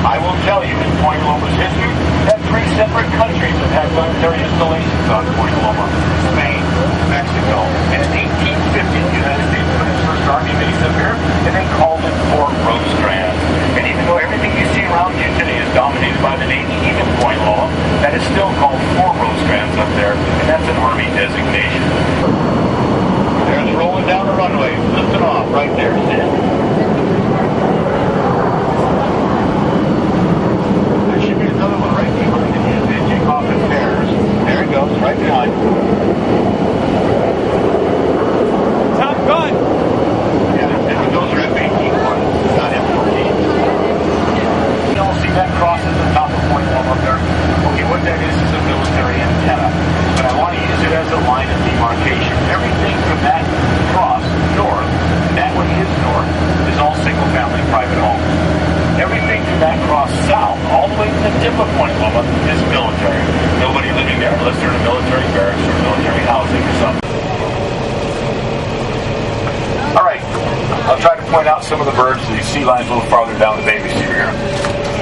I will tell you, in Point Loma's history, that 3 separate countries have had military installations on Point Loma. Spain, Mexico, and in 1850, the United States put its first Army base up here, and they called it Fort Rosecrans. And even though everything you see around you today is dominated by the Navy, even Point Loma, that is still called Fort Rosecrans up there, and that's an Army designation. There's rolling down the runway, lifting off right there, see it? There should be another one right behind it. They take off in pairs. There it goes, right behind. Top Gun! Yeah, those are F-18 ones, not F-14. You all see that cross at the top of Point Loma up there? Okay, what that is a military antenna. But I want to use it as a line of demarcation. Everything from that cross north, and that one is north, is all single-family private homes. Everything from that cross south, all the way to the tip of Point Loma, is military. Nobody living there unless they're in a military barracks or military housing or something. All right, I'll try to point out some of the birds. These sea lions a little farther down the baby seat here.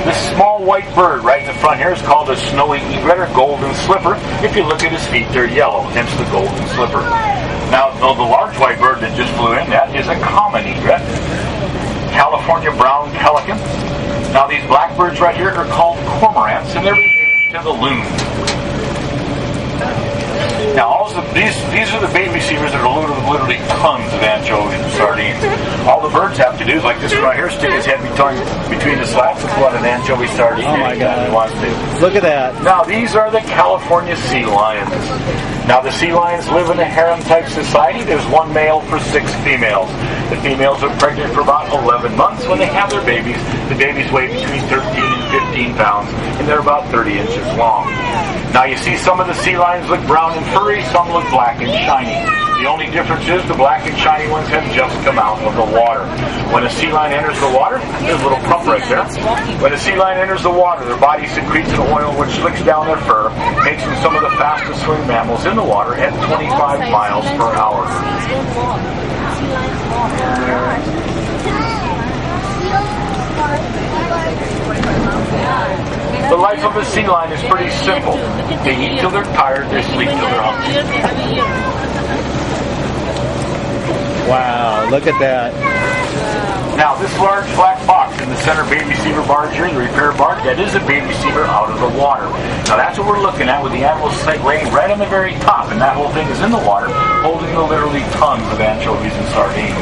This small white bird right in the front here is called a snowy egret or golden slipper. If you look at his feet, they're yellow, hence the golden slipper. Now, the large white bird that just flew in, that is a common egret, California brown pelican. Now, these blackbirds right here are called cormorants, and they're related to the loon. Now, also, these are the baby receivers that are literally tons of anchovies and sardines. All the birds have to do is, like this one right here, stick his head between the slats and pull out an anchovy sardine. Oh my God. He wants to. Look at that. Now, these are the California sea lions. Now, the sea lions live in a harem-type society. There's 1 male for 6 females. The females are pregnant for about 11 months. When they have their babies, the babies weigh between 13 and 15 pounds, and they're about 30 inches long. Now, you see some of the sea lions look brown and furry, some look black and shiny. The only difference is the black and shiny ones have just come out of the water. When a sea lion enters the water, there's a little pump right there. When a sea lion enters the water, their body secretes an oil which slicks down their fur, makes them some of the fastest swimming mammals in the water at 25 miles per hour. The life of a sea lion is pretty simple. They eat till they're tired, they sleep till they're hungry. Wow, look at that. Now, this large black box in the center baby receiver barge here, the repair barge, that is a baby receiver out of the water. Now, that's what we're looking at with the animals laying right on the very top, and that whole thing is in the water, holding literally tons of anchovies and sardines.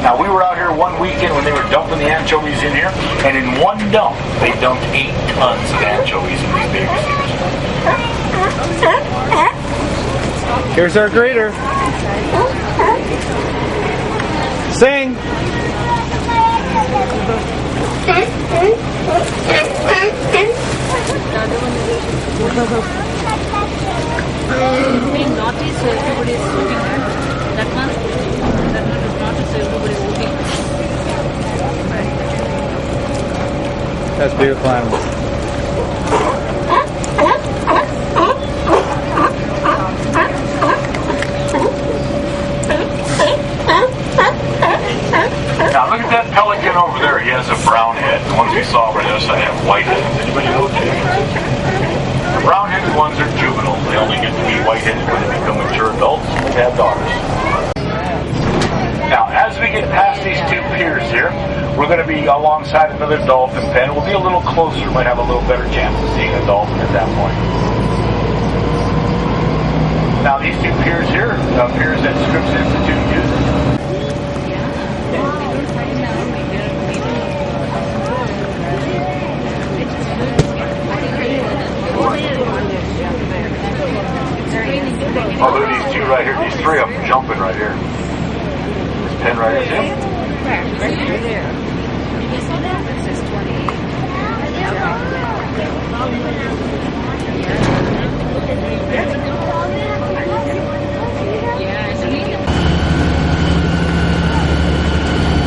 Now, we were out here one weekend when they were dumping the anchovies in here, and in one dump, they dumped 8 tons of anchovies in these baby receivers. Here's our greeter. Sing. Being naughty, so everybody is looking at that one. That one is naughty, so everybody is looking. That's beautiful animals. Now look at that pelican over there. He has a brown head. The ones we saw over there side have white heads. Anybody know that? The brown-headed ones are juveniles. They only get to be white-headed when they become mature adults and have daughters. Now, as we get past these 2 piers here, we're going to be alongside another dolphin pen. We'll be a little closer. Might have a little better chance of seeing a dolphin at that point. Now, these 2 piers here, piers that Scripps Institute uses. Oh, look at these 2 right here. These 3 of them jumping right here. This pen right here, see? Right there. It says 28.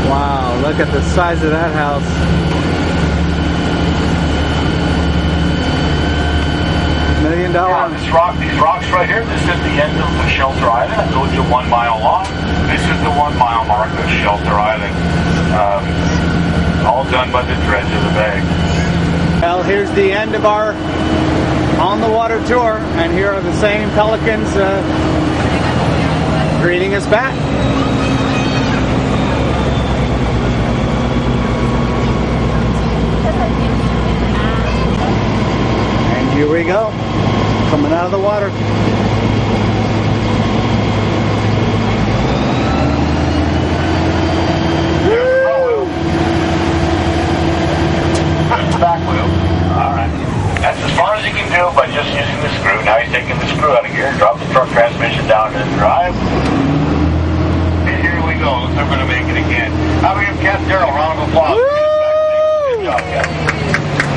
Wow, look at the size of that house. $1 million. These rocks right here, this is the end of the Shelter Island. That goes to 1 mile long. This is the 1 mile mark of Shelter Island. all done by the dredge of the bay. Well, here's the end of our on the water tour, and here are the same pelicans greeting us back. And here we go, coming out of the water. Back wheel. Alright. That's as far as you can do by just using the screw. Now he's taking the screw out of gear, drop the truck transmission down to the drive. And here we go. Looks like we're going to make it again. How about we give Captain Darrell a round of applause? Good job, Captain.